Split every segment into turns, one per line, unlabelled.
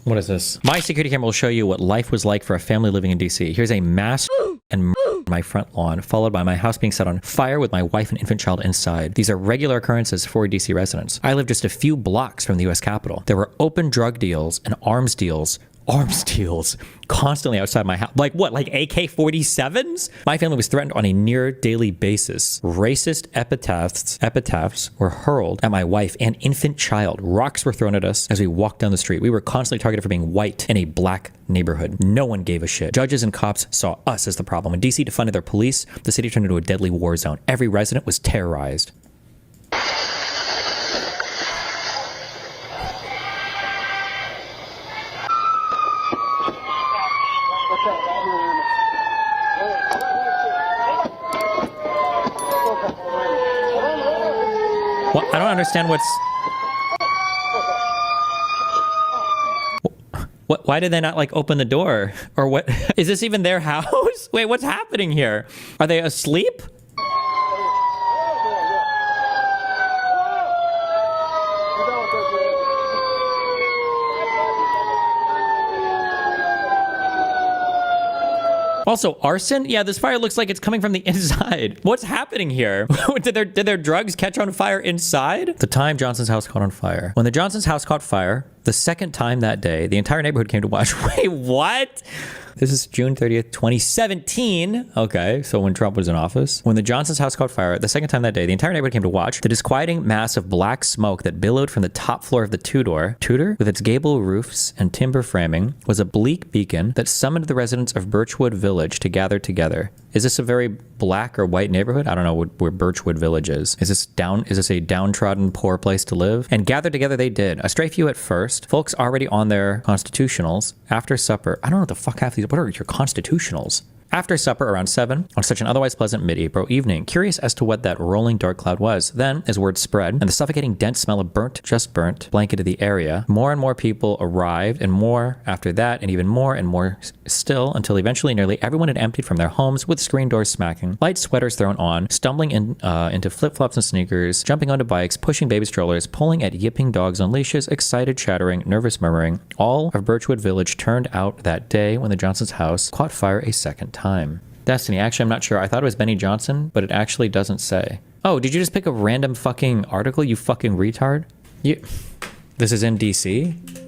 What is this? My security camera will show you what life was like for a family living in DC. Here's a mass and my front lawn, followed by my house being set on fire with my wife and infant child inside. These are regular occurrences for DC residents. I live just a few blocks from the US Capitol. There were open drug deals and arms deals constantly outside my house. Like what? Like AK-47s? My family was threatened on a near daily basis. Racist epitaphs were hurled at my wife and infant child. Rocks were thrown at us as we walked down the street. We were constantly targeted for being white in a black neighborhood. No one gave a shit. Judges and cops saw us as the problem. When DC defunded their police, the city turned into a deadly war zone. Every resident was terrorized. Well, I don't understand why did they not like open the door? Or what? Is this even their house? Wait, what's happening here? Are they asleep? Also, arson? Yeah, this fire looks like it's coming from the inside. What's happening here? Did their drugs catch on fire inside? The time Johnson's house caught on fire. When the Johnson's house caught fire, the second time that day, the entire neighborhood came to watch. Wait, what? This is June 30th, 2017. Okay, so when Trump was in office. When the Johnson's house caught fire, the second time that day, the entire neighborhood came to watch. The disquieting mass of black smoke that billowed from the top floor of the Tudor, with its gable roofs and timber framing, was a bleak beacon that summoned the residents of Birchwood Village to gather together. Is this a very black or white neighborhood? I don't know where Birchwood Village is. Is this a downtrodden, poor place to live? And gather together they did. A stray few at first. Folks already on their constitutionals. After supper. I don't know what the fuck half these. What are your constitutionals? After supper around 7, on such an otherwise pleasant mid-April evening, curious as to what that rolling dark cloud was. Then, as word spread, and the suffocating dense smell of just burnt, blanketed the area, more and more people arrived, and more after that, and more still, until eventually nearly everyone had emptied from their homes with screen doors smacking, light sweaters thrown on, stumbling into flip-flops and sneakers, jumping onto bikes, pushing baby strollers, pulling at yipping dogs on leashes, excited chattering, nervous murmuring. All of Birchwood Village turned out that day when the Johnson's house caught fire a second time. Destiny, actually, I'm not sure. I thought it was Benny Johnson, but it actually doesn't say. Oh, did you just pick a random fucking article, you fucking retard? This is in DC?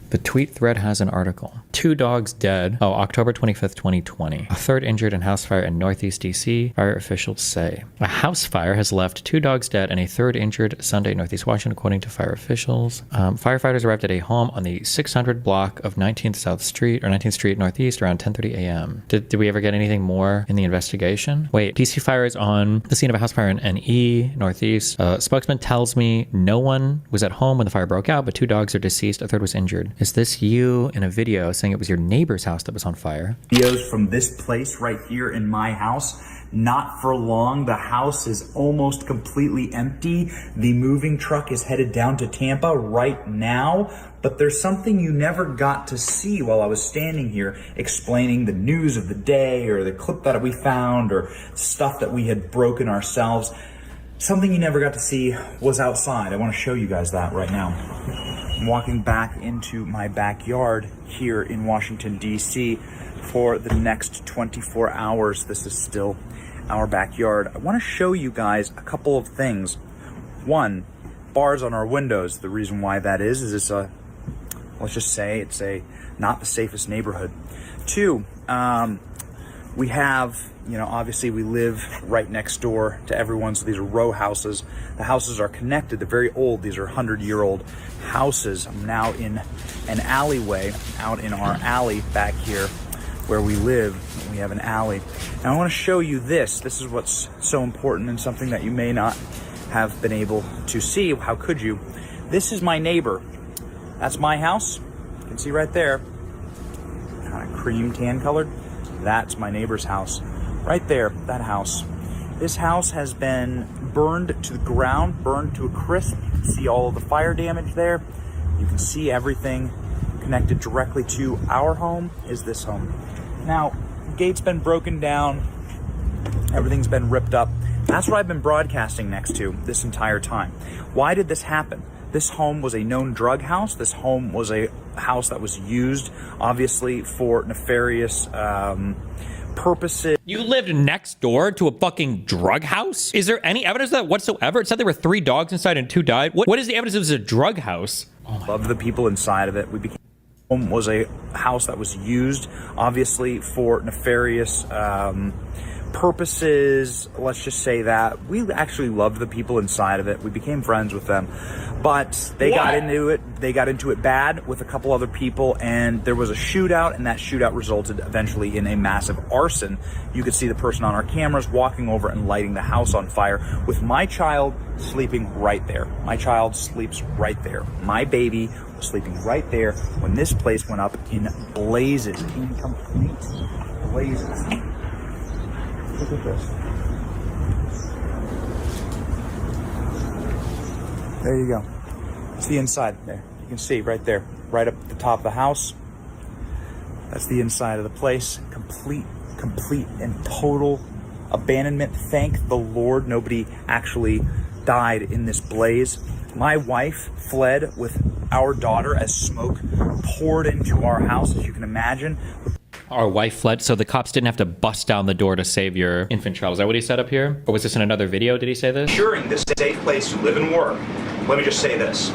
The tweet thread has an article. 2 dogs dead. Oh, October 25th, 2020. A third injured in house fire in Northeast DC, fire officials say. A house fire has left 2 dogs dead and a third injured Sunday in Northeast Washington, according to fire officials. Firefighters arrived at a home on the 600 block of 19th South Street, or 19th Street Northeast, around 10:30 a.m. Did we ever get anything more in the investigation? Wait, DC fire is on the scene of a house fire in NE, Northeast. Spokesman tells me no one was at home when the fire broke out, but 2 dogs are deceased, a third was injured. Is this you in a video saying it was your neighbor's house that was on fire?
Videos from this place right here in my house. Not for long. The house is almost completely empty. The moving truck is headed down to Tampa right now. But there's something you never got to see while I was standing here explaining the news of the day or the clip that we found or stuff that we had broken ourselves. Something you never got to see was outside. I want to show you guys that right now. I'm walking back into my backyard here in Washington, D.C. for the next 24 hours. This is still our backyard. I want to show you guys a couple of things. One, bars on our windows. The reason why that is it's let's just say it's not the safest neighborhood. Two, we have, obviously we live right next door to everyone. So these are row houses. The houses are connected. They're very old. These are 100-year-old houses. I'm now in an alleyway out in our alley back here where we live. We have an alley. And I want to show you this. This is what's so important and something that you may not have been able to see. How could you? This is my neighbor. That's my house. You can see right there. Kind of cream tan colored. That's my neighbor's house. Right there, that house. This house has been burned to the ground, burned to a crisp. You can see all of the fire damage there. You can see everything connected directly to our home is this home. Now, gate's been broken down. Everything's been ripped up. That's what I've been broadcasting next to this entire time. Why did this happen? This home was a known drug house. This home was a house that was used, obviously, for nefarious purposes.
You lived next door to a fucking drug house? Is there any evidence of that whatsoever? It said there were 3 dogs inside and 2 died. What is the evidence it was a drug house?
Loved the people inside of it. We became home was a house that was used, obviously, for nefarious purposes. Let's just say that we actually loved the people inside of it. We became friends with them, but they got into it. They got into it bad with a couple other people, and there was a shootout, and that shootout resulted eventually in a massive arson. You could see the person on our cameras walking over and lighting the house on fire, with my child sleeping right there. My child sleeps right there. My baby was sleeping right there when this place went up in blazes, in complete blazes. Look at this. There you go. It's the inside there. You can see right there, right up at the top of the house. That's the inside of the place. Complete and total abandonment. Thank the Lord nobody actually died in this blaze. My wife fled with our daughter as smoke poured into our house, as you can imagine.
Our wife fled, so the cops didn't have to bust down the door to save your infant child. Is that what he said up here? Or was this in another video? Did he say this?
Ensuring this safe place to live and work. Let me just say this.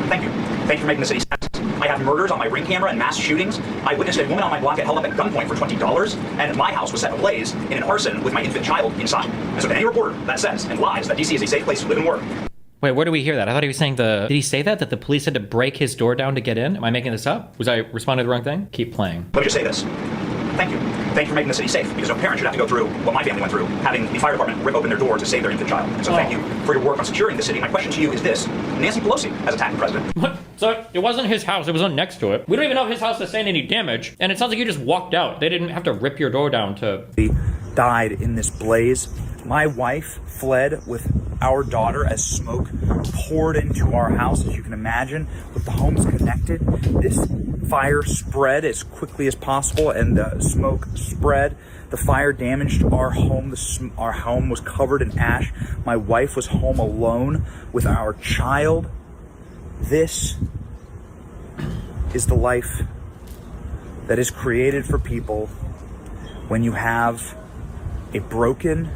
Thank you. Thank you for making the city safe. I have murders on my Ring camera and mass shootings. I witnessed a woman on my block get held up at gunpoint for $20, and my house was set ablaze in an arson with my infant child inside. And so to any reporter that says and lies that DC is a safe place to live and work.
Wait, where do we hear that? I thought he was saying did he say that the police had to break his door down to get in? Am I making this up? Was I responding to the wrong thing? Keep playing.
Let me just say this. Thank you. Thank you for making the city safe, because no parent should have to go through what my family went through, having the fire department rip open their door to save their infant child. And so thank you for your work on securing the city. My question to you is this. Nancy Pelosi has attacked the president.
What? So it wasn't his house, it was on next to it. We don't even know if his house sustained any damage, and it sounds like you just walked out. They didn't have to rip your door down to...
He died in this blaze. My wife fled with our daughter as smoke poured into our house, as you can imagine. With the homes connected, this fire spread as quickly as possible, and the smoke spread. The fire damaged our home. Our home was covered in ash. My wife was home alone with our child. This is the life that is created for people when you have a broken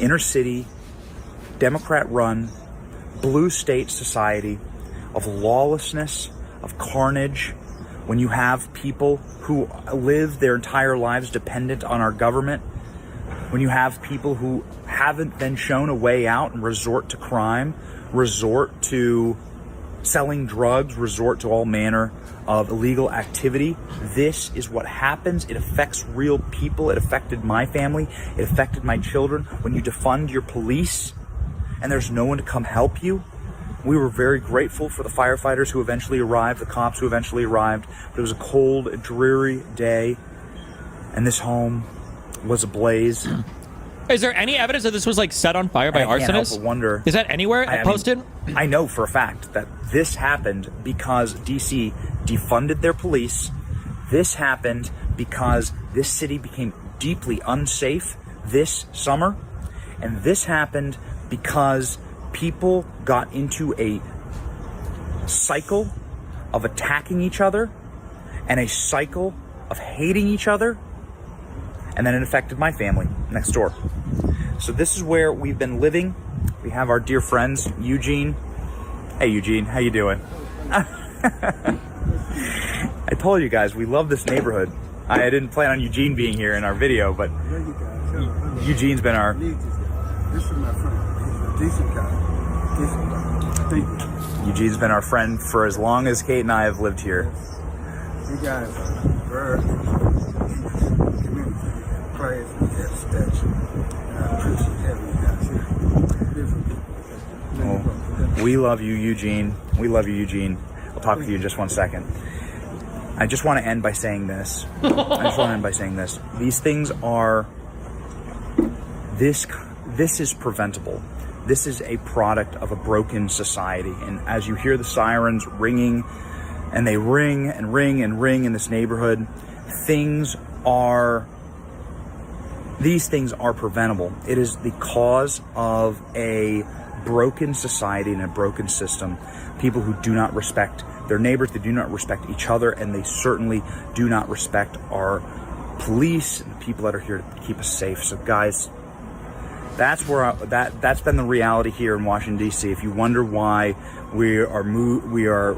inner city, Democrat-run, blue state society of lawlessness, of carnage, when you have people who live their entire lives dependent on our government, when you have people who haven't been shown a way out and resort to crime, resort to selling drugs, resort to all manner of illegal activity. This is what happens. It affects real people. It affected my family. It affected my children. When you defund your police and there's no one to come help you. We were very grateful for the firefighters who eventually arrived, the cops who eventually arrived. But it was a cold, dreary day, and this home was ablaze.
Is there any evidence that this was like set on fire by arsonists?
I can't help but wonder.
Is that anywhere posted?
I know for a fact that this happened because DC defunded their police. This happened because this city became deeply unsafe this summer. And this happened because people got into a cycle of attacking each other and a cycle of hating each other. And then it affected my family next door. So this is where we've been living. We have our dear friends, Eugene. Hey, Eugene, how you doing? I told you guys, we love this neighborhood. I didn't plan on Eugene being here in our video, but Eugene's been our...
This is my friend. He's a decent guy.
Eugene's been our friend for as long as Kate and I have lived here.
You guys are very community players and that statue. I appreciate having you guys here.
Well, we love you, Eugene. We love you, Eugene. I'll talk to you in just 1 second. I just want to end by saying this. These things are... This is preventable. This is a product of a broken society. And as you hear the sirens ringing, and they ring and ring and ring in this neighborhood, these things are preventable. It is the cause of a broken society and a broken system. People who do not respect their neighbors, they do not respect each other, and they certainly do not respect our police and the people that are here to keep us safe. So guys, that's where that's been the reality here in Washington D.C. If you wonder why we are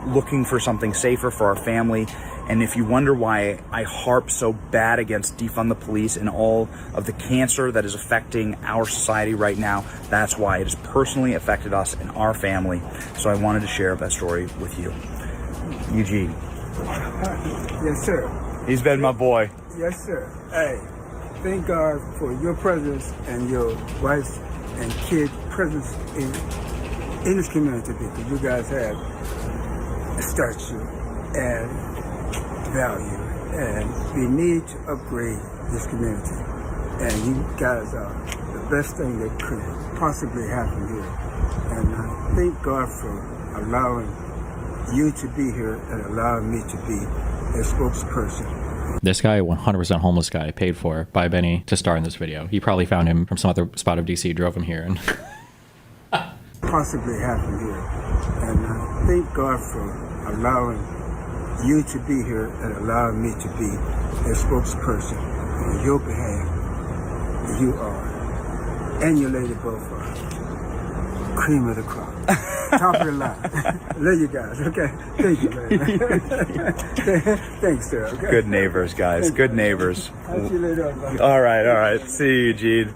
looking for something safer for our family, and if you wonder why I harp so bad against defund the police and all of the cancer that is affecting our society right now, that's why it has personally affected us and our family. So I wanted to share that story with you. Eugene.
Yes, sir.
He's been my boy.
Yes, sir. Hey, thank God for your presence and your wife's and kids' presence in this community, because you guys have a statue and value, and we need to upgrade this community. And you guys are the best thing that could possibly happen here. And I thank God for allowing you to be here and allowing me to be a spokesperson.
This guy, 100% homeless guy, paid for by Benny to star in this video. He probably found him from some other spot of DC, drove him here, and
possibly happen here. And I thank God for allowing you to be here and allowing me to be a spokesperson on your behalf. You are, and your lady both are, cream of the crop, top of the line. Love you guys, okay? Thank you, man. Thanks, sir. Okay?
Good neighbors, guys. Good neighbors.
I'll see you later.
All right. See you, Eugene.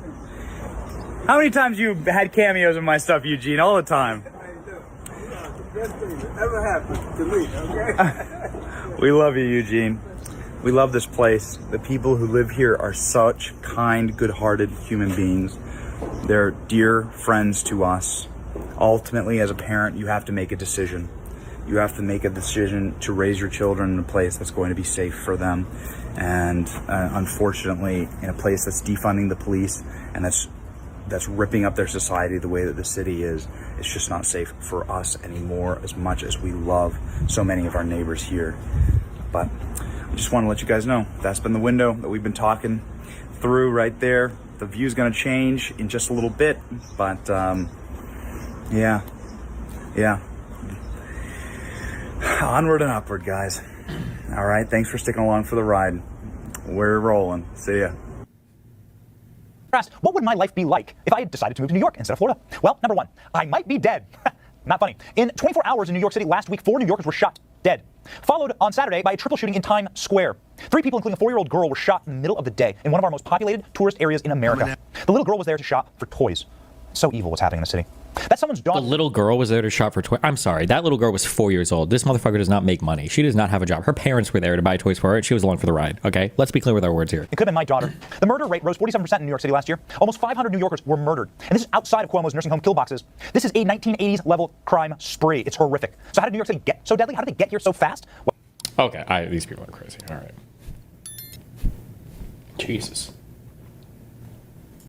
How many times you had cameos in my stuff, Eugene? All the time.
The best thing that ever happened to me, okay?
We love you, Eugene. We love this place. The people who live here are such kind, good-hearted human beings. They're dear friends to us. Ultimately, as a parent, you have to make a decision. You have to make a decision to raise your children in a place that's going to be safe for them. And unfortunately, in a place that's defunding the police and that's ripping up their society the way that the city is, it's just not safe for us anymore, as much as we love so many of our neighbors here. But I just want to let you guys know, that's been the window that we've been talking through right there. The view's going to change in just a little bit, but yeah. Onward and upward, guys. All right, thanks for sticking along for the ride. We're rolling. See ya.
Asked, what would my life be like if I had decided to move to New York instead of Florida? Well, number one, I might be dead. Not funny. In 24 hours in New York City last week, 4 New Yorkers were shot dead. Followed on Saturday by a triple shooting in Times Square. 3 people, including a 4-year-old girl, were shot in the middle of the day in one of our most populated tourist areas in America. The little girl was there to shop for toys. So evil what's happening in the city. That's someone's daughter.
the little girl was there to shop for toys. I'm sorry, that little girl was 4 years old. This motherfucker does not make money. She does not have a job. Her parents were there to buy toys for her, and she was along for the ride, okay? Let's be clear with our words here.
It could have been my daughter. The murder rate rose 47% in New York City last year. Almost 500 New Yorkers were murdered. And this is outside of Cuomo's nursing home kill boxes. This is a 1980s level crime spree. It's horrific. So how did New York City get so deadly? How did they get here so fast?
Okay, these people are crazy. All right. Jesus.